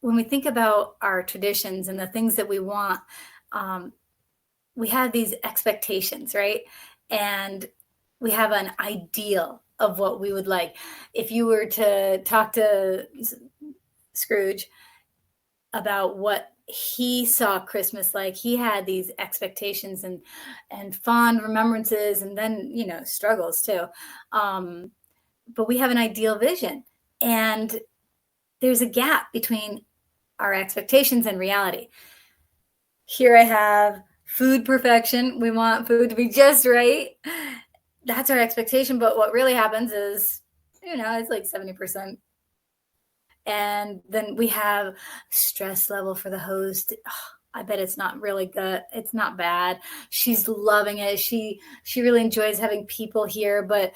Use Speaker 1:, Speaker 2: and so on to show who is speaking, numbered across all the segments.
Speaker 1: when we think about our traditions and the things that we want, um, we have these expectations, right? And we have an ideal of what we would like. If you were to talk to Scrooge about what he saw Christmas like, he had these expectations and fond remembrances, and then struggles too. Um, but we have an ideal vision, and there's a gap between our expectations and reality. Here I have food perfection. We want food to be just right. That's our expectation. But what really happens is, it's like 70%. And then we have stress level for the host. Oh, I bet it's not really good. It's not bad. She's loving it. She really enjoys having people here, but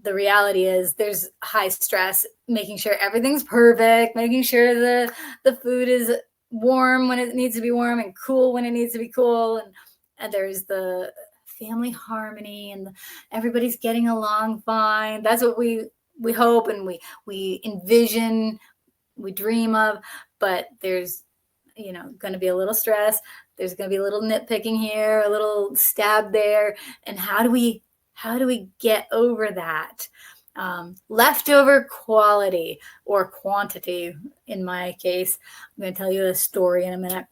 Speaker 1: the reality is there's high stress, making sure everything's perfect, making sure the food is warm when it needs to be warm and cool when it needs to be cool. And there's the family harmony, and everybody's getting along fine. That's what we hope, and we envision, we dream of. But there's going to be a little stress. There's going to be a little nitpicking here, a little stab there. And how do we get over that? Leftover quality or quantity, in my case. I'm going to tell you a story in a minute.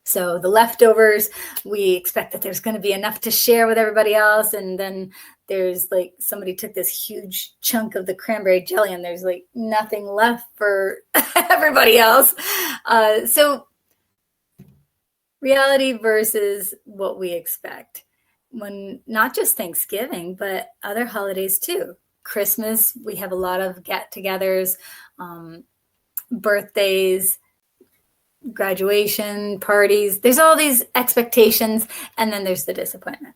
Speaker 1: So the leftovers, we expect that there's going to be enough to share with everybody else. And then there's like somebody took this huge chunk of the cranberry jelly and there's like nothing left for everybody else. So reality versus what we expect. When not just Thanksgiving, but other holidays too. Christmas, we have a lot of get-togethers, birthdays, graduation parties. There's all these expectations, and then there's the disappointment.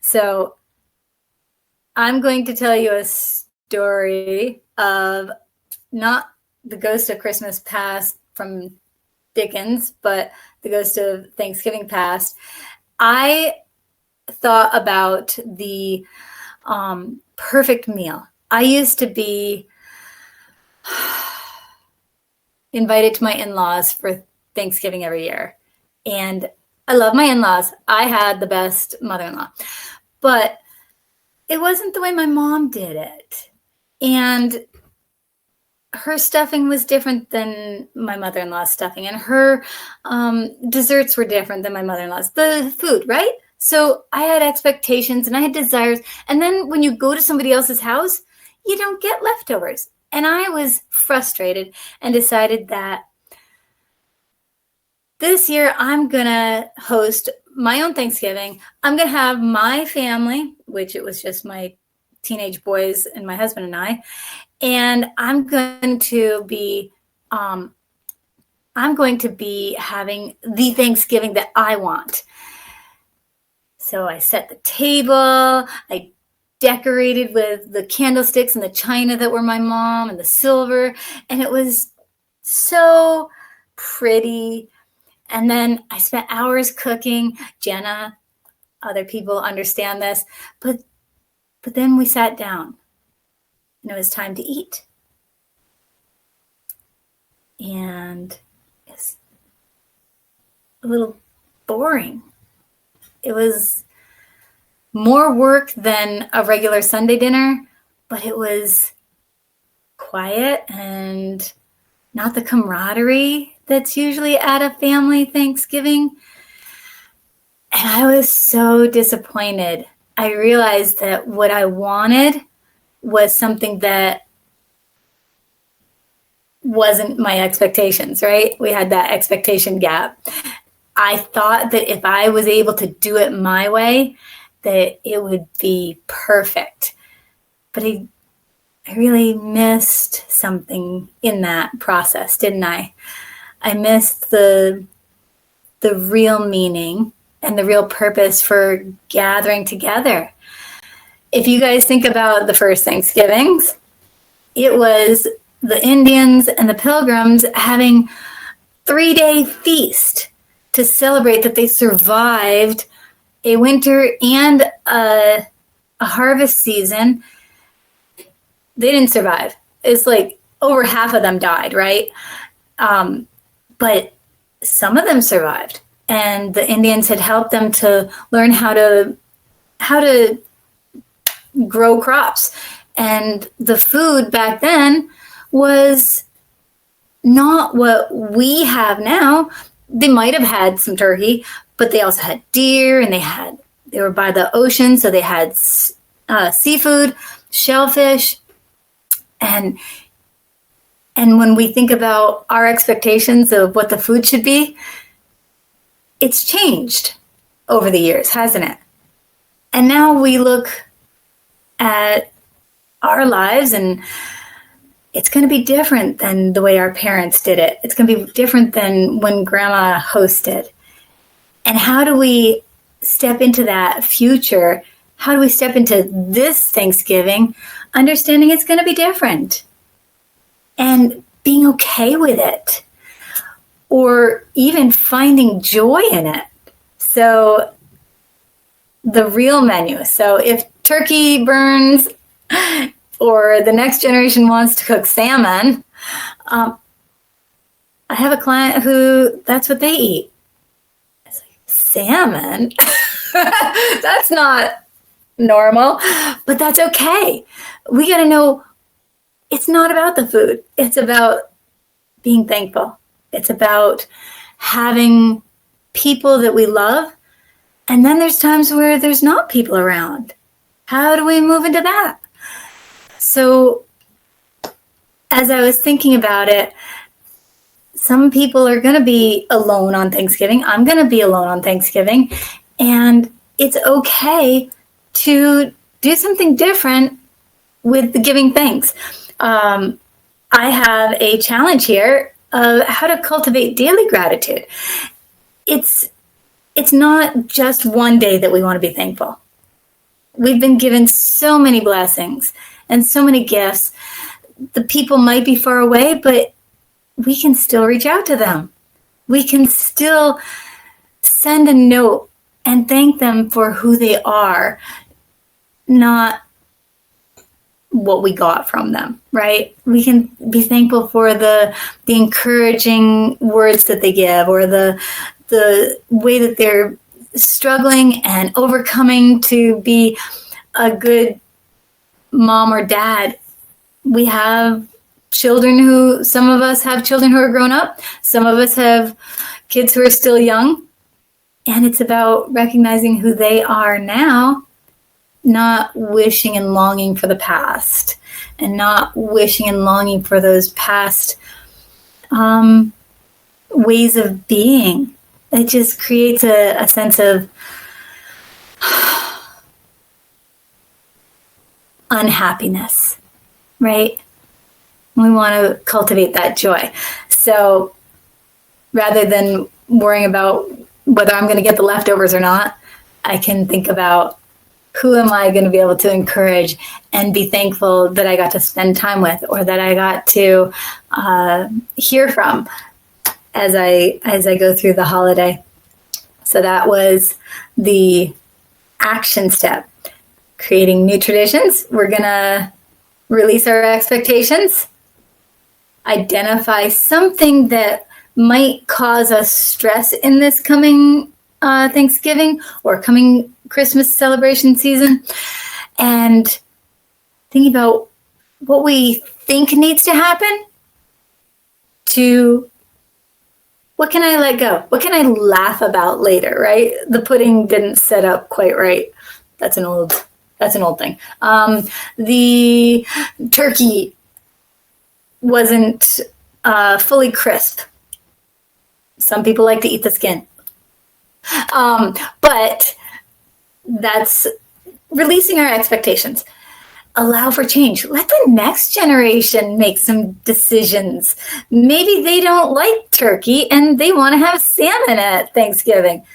Speaker 1: So I'm going to tell you a story of not the Ghost of Christmas Past from Dickens, but the Ghost of Thanksgiving Past. I thought about the perfect meal. I used to be invited to my in-laws for Thanksgiving every year. And I love my in-laws. I had the best mother-in-law. But it wasn't the way my mom did it. And her stuffing was different than my mother-in-law's stuffing. And her desserts were different than my mother-in-law's. The food, right? So I had expectations and I had desires. And then when you go to somebody else's house, you don't get leftovers. And I was frustrated and decided that this year I'm going to host my own Thanksgiving. I'm going to have my family, which it was just my teenage boys and my husband and I. And I'm going to be having the Thanksgiving that I want. So I set the table, I decorated with the candlesticks and the china that were my mom and the silver, and it was so pretty. And then I spent hours cooking. Jenna, other people understand this, but then we sat down and it was time to eat. And it's a little boring. It was more work than a regular Sunday dinner, but it was quiet and not the camaraderie that's usually at a family Thanksgiving. And I was so disappointed. I realized that what I wanted was something that wasn't my expectations, right? We had that expectation gap. I thought that if I was able to do it my way, that it would be perfect. But I really missed something in that process, didn't I? I missed the real meaning and the real purpose for gathering together. If you guys think about the first Thanksgivings, it was the Indians and the Pilgrims having 3-day feast to celebrate that they survived a winter and a harvest season. They didn't survive. It's like over half of them died, right? But some of them survived, and the Indians had helped them to learn how to grow crops. And the food back then was not what we have now. They might have had some turkey, but they also had deer, and they were by the ocean, so they had seafood, shellfish, and when we think about our expectations of what the food should be, it's changed over the years, hasn't it? And now we look at our lives, and it's going to be different than the way our parents did it. It's going to be different than when grandma hosted. And how do we step into that future? How do we step into this Thanksgiving, understanding it's going to be different and being okay with it, or even finding joy in it? So the real menu. So if turkey burns, or the next generation wants to cook salmon, I have a client who that's what they eat. It's like, salmon? That's not normal, but that's okay. We got to know it's not about the food. It's about being thankful. It's about having people that we love. And then there's times where there's not people around. How do we move into that? So as I was thinking about it, some people are going to be alone on Thanksgiving. I'm going to be alone on Thanksgiving. And it's okay to do something different with the giving thanks. I have a challenge here of how to cultivate daily gratitude. It's not just one day that we want to be thankful. We've been given so many blessings and so many gifts. The people might be far away, but we can still reach out to them. We can still send a note and thank them for who they are, not what we got from them, right? We can be thankful for the encouraging words that they give, or the way that they're struggling and overcoming to be a good mom or dad. We have children some of us have children who are grown up. Some of us have kids who are still young. And it's about recognizing who they are now, not wishing and longing for the past, and not wishing and longing for those past ways of being. It just creates a sense of unhappiness, right? We want to cultivate that joy. So rather than worrying about whether I'm going to get the leftovers or not, I can think about who am I going to be able to encourage and be thankful that I got to spend time with, or that I got to hear from as I go through the holiday. So that was the action step. Creating new traditions. We're going to release our expectations, identify something that might cause us stress in this coming Thanksgiving or coming Christmas celebration season, and thinking about what we think needs to happen to what can I let go? What can I laugh about later, right? The pudding didn't set up quite right. That's an old thing. The turkey wasn't fully crisp. Some people like to eat the skin. But that's releasing our expectations. Allow for change. Let the next generation make some decisions. Maybe they don't like turkey and they want to have salmon at Thanksgiving.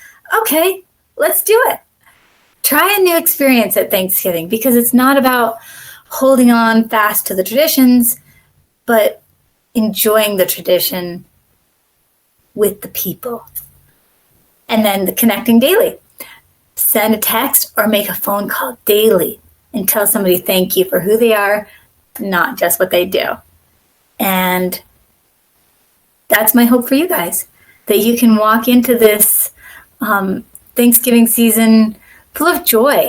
Speaker 1: Okay, let's do it. Try a new experience at Thanksgiving, because it's not about holding on fast to the traditions, but enjoying the tradition with the people. And then the connecting daily. Send a text or make a phone call daily and tell somebody thank you for who they are, not just what they do. And that's my hope for you guys, that you can walk into this Thanksgiving season full of joy